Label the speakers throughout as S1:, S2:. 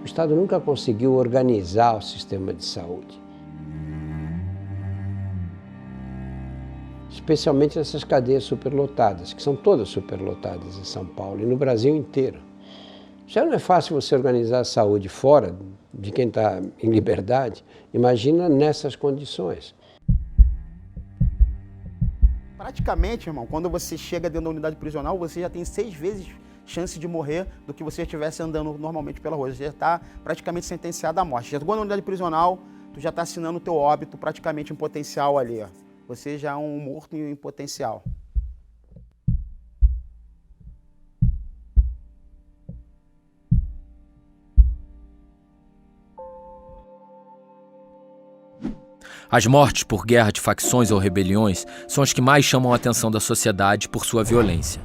S1: Estado nunca conseguiu organizar o sistema de saúde. Especialmente nessas cadeias superlotadas, que são todas superlotadas em São Paulo e no Brasil inteiro. Já não é fácil você organizar a saúde fora de quem está em liberdade, imagina nessas condições.
S2: Praticamente, irmão, quando você chega dentro da unidade prisional, você já tem 6 vezes chance de morrer do que você estivesse andando normalmente pela rua. Você já está praticamente sentenciado à morte. Já chegou na unidade prisional, tu já está assinando o teu óbito praticamente em potencial ali, ó. Você já é um morto em potencial.
S3: As mortes por guerra de facções ou rebeliões são as que mais chamam a atenção da sociedade por sua violência.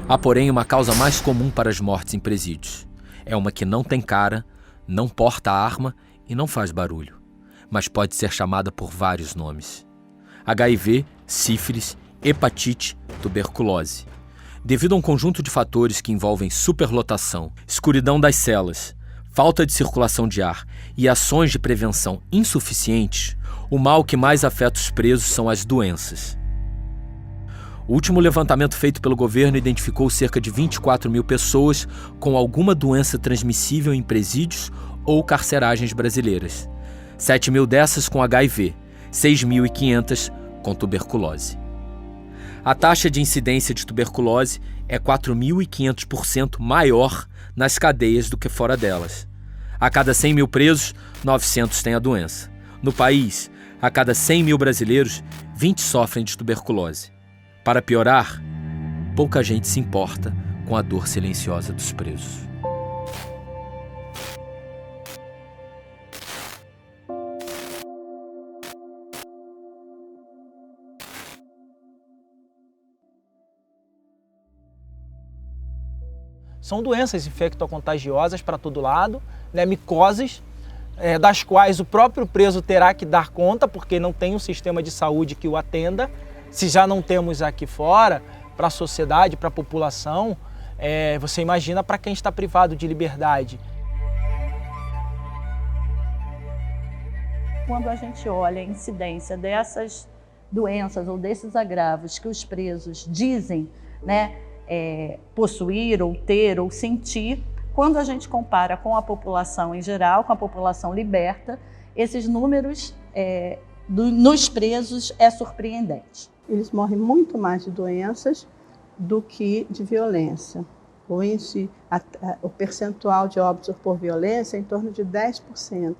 S3: Há, porém, uma causa mais comum para as mortes em presídios. É uma que não tem cara, não porta arma e não faz barulho, mas pode ser chamada por vários nomes: HIV, sífilis, hepatite, tuberculose. Devido a um conjunto de fatores que envolvem superlotação, escuridão das celas, falta de circulação de ar e ações de prevenção insuficientes, o mal que mais afeta os presos são as doenças. O último levantamento feito pelo governo identificou cerca de 24 mil pessoas com alguma doença transmissível em presídios ou carceragens brasileiras. 7 mil dessas com HIV, 6.500 com tuberculose. A taxa de incidência de tuberculose é 4.500% maior nas cadeias do que fora delas. A cada 100 mil presos, 900 têm a doença. No país, a cada 100 mil brasileiros, 20 sofrem de tuberculose. Para piorar, pouca gente se importa com a dor silenciosa dos presos.
S4: São doenças infectocontagiosas para todo lado, né, micoses, das quais o próprio preso terá que dar conta, porque não tem um sistema de saúde que o atenda. Se já não temos aqui fora, para a sociedade, para a população, você imagina para quem está privado de liberdade.
S5: Quando a gente olha a incidência dessas doenças ou desses agravos que os presos dizem, né, possuir ou ter ou sentir, quando a gente compara com a população em geral, com a população liberta, esses números nos presos é surpreendente.
S6: Eles morrem muito mais de doenças do que de violência. O percentual de óbitos por violência é em torno de 10%,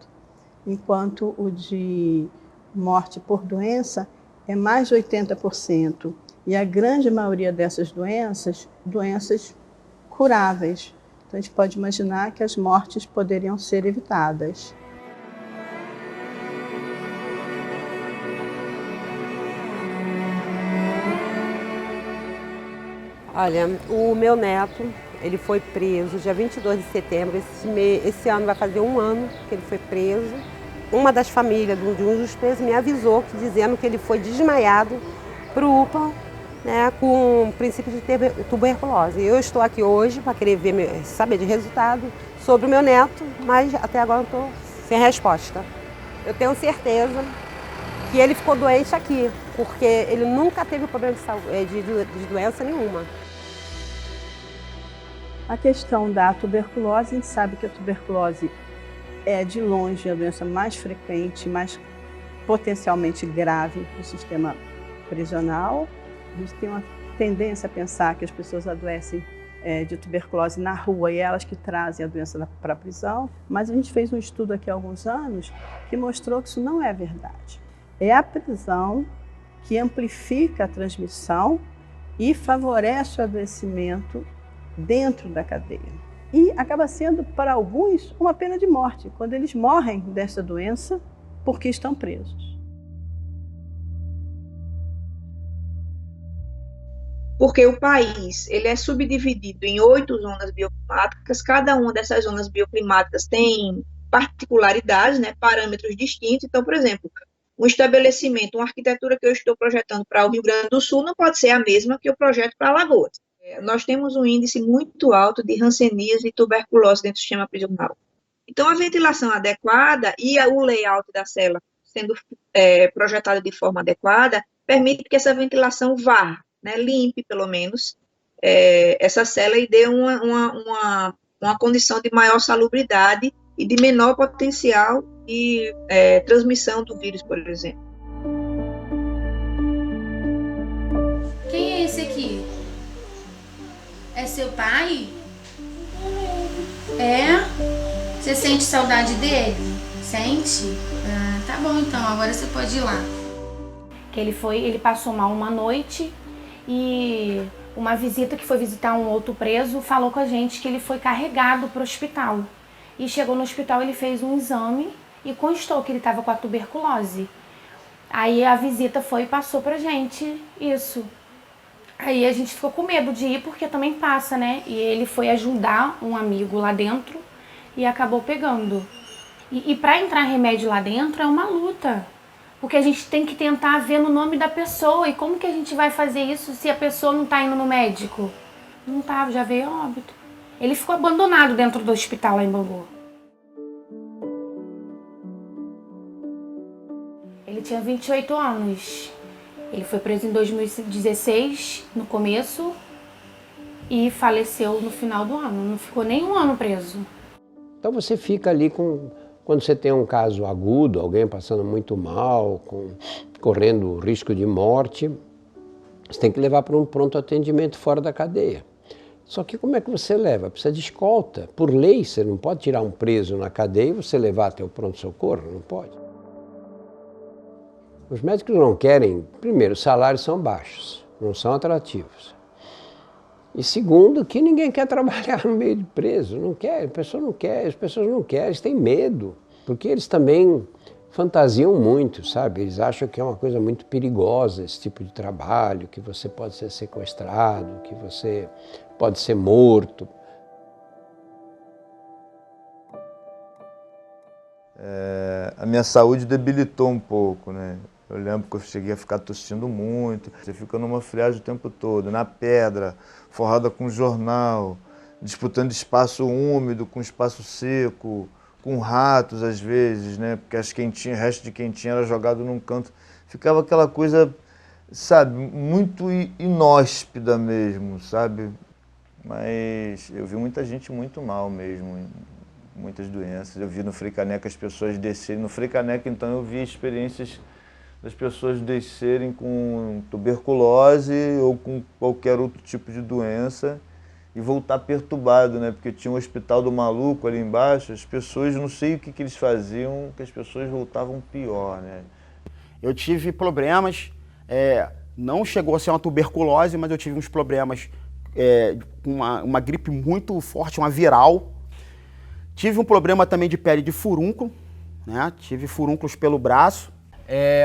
S6: enquanto o de morte por doença é mais de 80%. E a grande maioria dessas doenças curáveis. Então a gente pode imaginar que as mortes poderiam ser evitadas.
S7: Olha, o meu neto, ele foi preso dia 22 de setembro. Esse ano vai fazer 1 ano que ele foi preso. Uma das famílias de um dos presos me avisou, dizendo que ele foi desmaiado para o UPA, né, com princípio de tuberculose. Eu estou aqui hoje para querer saber de resultado sobre o meu neto, mas até agora eu estou sem resposta. Eu tenho certeza que ele ficou doente aqui, porque ele nunca teve problema de saúde, de doença nenhuma.
S6: A questão da tuberculose, a gente sabe que a tuberculose é de longe a doença mais frequente, mais potencialmente grave do sistema prisional. A gente tem uma tendência a pensar que as pessoas adoecem de tuberculose na rua e elas que trazem a doença para a prisão, mas a gente fez um estudo aqui há alguns anos que mostrou que isso não é verdade. É a prisão que amplifica a transmissão e favorece o adoecimento dentro da cadeia. E acaba sendo, para alguns, uma pena de morte, quando eles morrem dessa doença porque estão presos.
S8: Porque o país ele é subdividido em 8 zonas bioclimáticas, cada uma dessas zonas bioclimáticas tem particularidades, né, parâmetros distintos. Então, por exemplo, um estabelecimento, uma arquitetura que eu estou projetando para o Rio Grande do Sul não pode ser a mesma que eu projeto para Alagoas. Nós temos um índice muito alto de hanseníase e tuberculose dentro do sistema prisional. Então, a ventilação adequada e o layout da cela sendo projetado de forma adequada, permite que essa ventilação vá, né, limpe, pelo menos, essa cela e dê uma condição de maior salubridade e de menor potencial de transmissão do vírus, por exemplo.
S9: Quem é esse aqui? É seu pai? É? Você sente saudade dele? Sente? Ah, tá bom então, agora você pode ir lá.
S10: Que ele passou mal uma noite e uma visita que foi visitar um outro preso falou com a gente que ele foi carregado para o hospital. E chegou no hospital, ele fez um exame e constou que ele estava com a tuberculose. Aí a visita foi e passou pra gente isso. Aí a gente ficou com medo de ir porque também passa, né? E ele foi ajudar um amigo lá dentro e acabou pegando. E para entrar remédio lá dentro é uma luta. Porque a gente tem que tentar ver no nome da pessoa. E como que a gente vai fazer isso se a pessoa não tá indo no médico? Não tá, já veio a óbito. Ele ficou abandonado dentro do hospital lá em Bangu. Ele tinha 28 anos. Ele foi preso em 2016, no começo, e faleceu no final do ano. Não ficou nem um ano preso.
S1: Então você fica ali quando você tem um caso agudo, alguém passando muito mal, correndo risco de morte, você tem que levar para um pronto atendimento fora da cadeia. Só que como é que você leva? Precisa de escolta. Por lei, você não pode tirar um preso na cadeia e você levar até o pronto-socorro, não pode. Os médicos não querem, primeiro, os salários são baixos, não são atrativos. E segundo, que ninguém quer trabalhar no meio de preso, não quer, as pessoas não querem, eles têm medo, porque eles também fantasiam muito, sabe? Eles acham que é uma coisa muito perigosa esse tipo de trabalho, que você pode ser sequestrado, que você pode ser morto.
S11: A minha saúde debilitou um pouco, né? Eu lembro que eu cheguei a ficar tossindo muito. Você fica numa friagem o tempo todo, na pedra, forrada com jornal, disputando espaço úmido com espaço seco, com ratos às vezes, né? Porque o resto de quentinha era jogado num canto. Ficava aquela coisa, sabe, muito inóspida mesmo, sabe? Mas eu vi muita gente muito mal mesmo, muitas doenças. Eu vi no Frei Caneca as pessoas descerem. No Frei Caneca, então, eu vi experiências das pessoas descerem com tuberculose ou com qualquer outro tipo de doença e voltar perturbado, né? Porque tinha um hospital do maluco ali embaixo, as pessoas, não sei o que eles faziam, que as pessoas voltavam pior, né?
S2: Eu tive problemas, não chegou a ser uma tuberculose, mas eu tive uns problemas, uma gripe muito forte, uma viral. Tive um problema também de pele de furúnculo, né? Tive furúnculos pelo braço.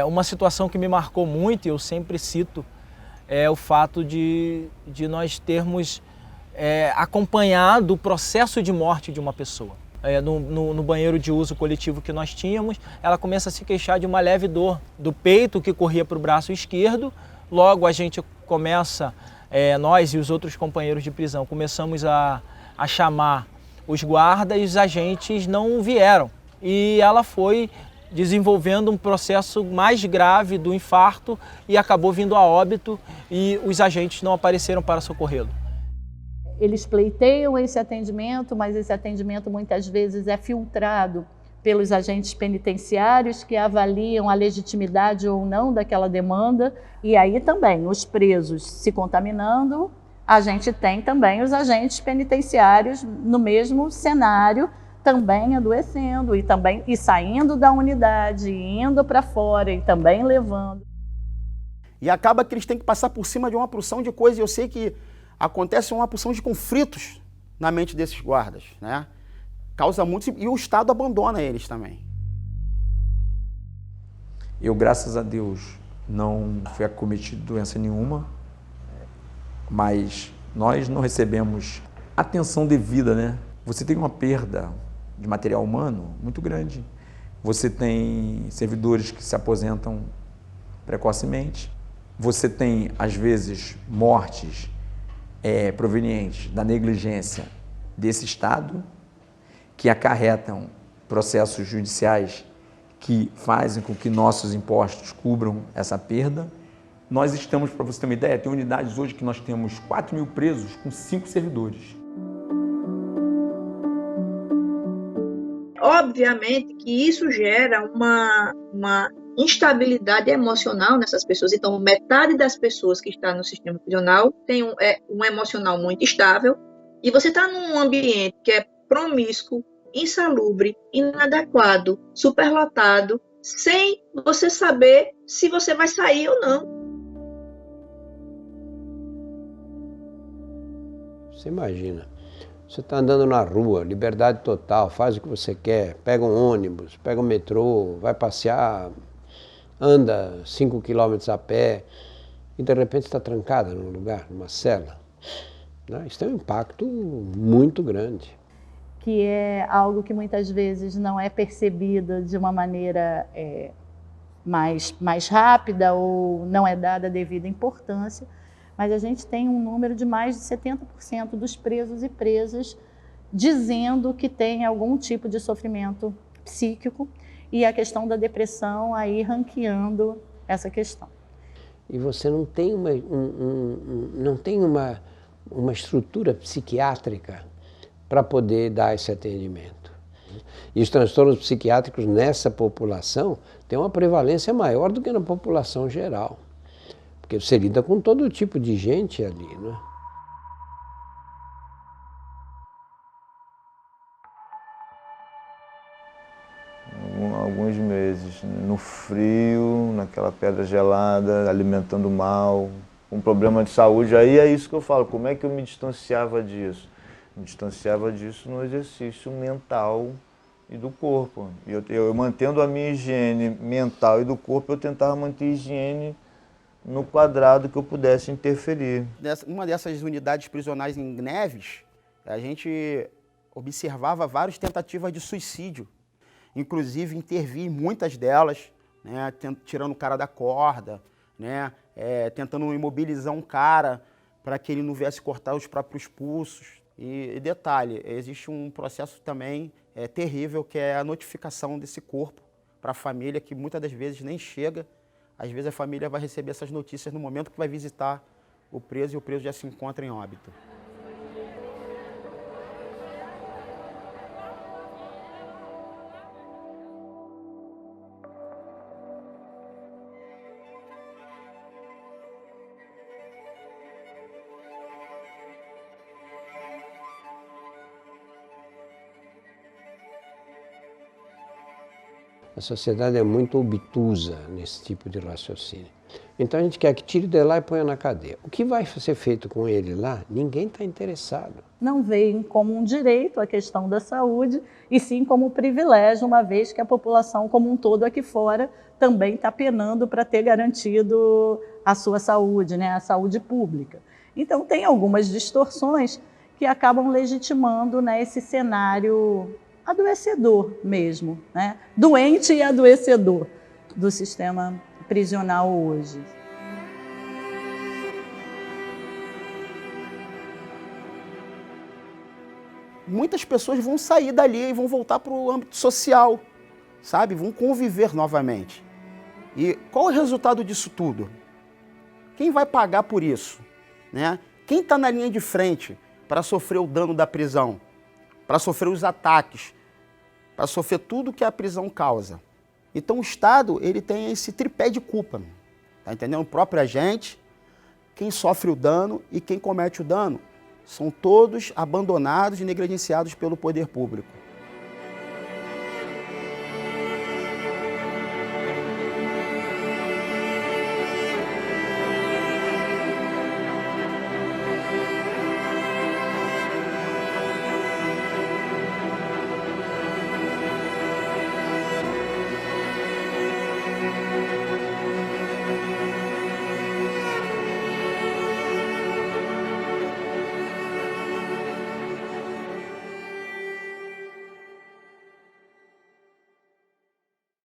S4: Uma situação que me marcou muito, e eu sempre cito, é o fato de nós termos acompanhado o processo de morte de uma pessoa. No banheiro de uso coletivo que nós tínhamos, ela começa a se queixar de uma leve dor do peito que corria para o braço esquerdo. Logo a gente começa, nós e os outros companheiros de prisão, começamos a chamar os guardas e os agentes não vieram. E ela foi desenvolvendo um processo mais grave do infarto e acabou vindo a óbito e os agentes não apareceram para socorrê-lo.
S5: Eles pleiteiam esse atendimento, mas esse atendimento muitas vezes é filtrado pelos agentes penitenciários que avaliam a legitimidade ou não daquela demanda. E aí também, os presos se contaminando, a gente tem também os agentes penitenciários no mesmo cenário, também adoecendo e saindo da unidade, indo para fora e também levando.
S2: E acaba que eles têm que passar por cima de uma porção de coisas. Eu sei que acontece uma porção de conflitos na mente desses guardas, né? Causa muito, e o Estado abandona eles também.
S12: Eu, graças a Deus, não fui acometido de doença nenhuma, mas nós não recebemos atenção devida, né? Você tem uma perda de material humano muito grande. Você tem servidores que se aposentam precocemente. Você tem, às vezes, mortes provenientes da negligência desse Estado, que acarretam processos judiciais que fazem com que nossos impostos cubram essa perda. Nós estamos, para você ter uma ideia, tem unidades hoje que nós temos 4.000 presos com 5 servidores.
S8: Obviamente que isso gera uma instabilidade emocional nessas pessoas. Então, metade das pessoas que estão no sistema prisional tem um emocional muito instável, e você está num ambiente que é promíscuo, insalubre, inadequado, superlotado, sem você saber se você vai sair ou não.
S1: Você imagina, você está andando na rua, liberdade total, faz o que você quer, pega um ônibus, pega um metrô, vai passear, anda 5 quilômetros a pé e de repente está trancada num lugar, numa cela. Isso tem um impacto muito grande.
S5: Que é algo que muitas vezes não é percebido de uma maneira mais rápida ou não é dada a devida importância, mas a gente tem um número de mais de 70% dos presos e presas dizendo que tem algum tipo de sofrimento psíquico, e a questão da depressão aí ranqueando essa questão.
S1: E você não tem uma estrutura psiquiátrica para poder dar esse atendimento. E os transtornos psiquiátricos nessa população têm uma prevalência maior do que na população geral, porque você lida com todo tipo de gente ali, né?
S11: Alguns meses, no frio, naquela pedra gelada, alimentando mal, com problema de saúde. Aí é isso que eu falo, como é que eu me distanciava disso? Me distanciava disso no exercício mental e do corpo. Eu mantendo a minha higiene mental e do corpo, eu tentava manter a higiene no quadrado que eu pudesse interferir.
S2: Uma dessas unidades prisionais em Neves, a gente observava várias tentativas de suicídio, inclusive intervir em muitas delas, né, tirando o cara da corda, né, tentando imobilizar um cara para que ele não viesse cortar os próprios pulsos. E detalhe, existe um processo também terrível, que é a notificação desse corpo para a família, que muitas das vezes nem chega. Às vezes a família vai receber essas notícias no momento que vai visitar o preso, e o preso já se encontra em óbito.
S1: A sociedade é muito obtusa nesse tipo de raciocínio. Então a gente quer que tire de lá e ponha na cadeia. O que vai ser feito com ele lá, ninguém está interessado.
S5: Não veem como um direito a questão da saúde, e sim como um privilégio, uma vez que a população como um todo aqui fora também está penando para ter garantido a sua saúde, né, a saúde pública. Então tem algumas distorções que acabam legitimando, né, esse cenário adoecedor mesmo, né? Doente e adoecedor do sistema prisional hoje.
S2: Muitas pessoas vão sair dali e vão voltar para o âmbito social, sabe? Vão conviver novamente. E qual é o resultado disso tudo? Quem vai pagar por isso, né? Quem está na linha de frente para sofrer o dano da prisão, para sofrer os ataques, para sofrer tudo que a prisão causa? Então o Estado, ele tem esse tripé de culpa, tá entendendo? O próprio agente, quem sofre o dano e quem comete o dano, são todos abandonados e negligenciados pelo poder público.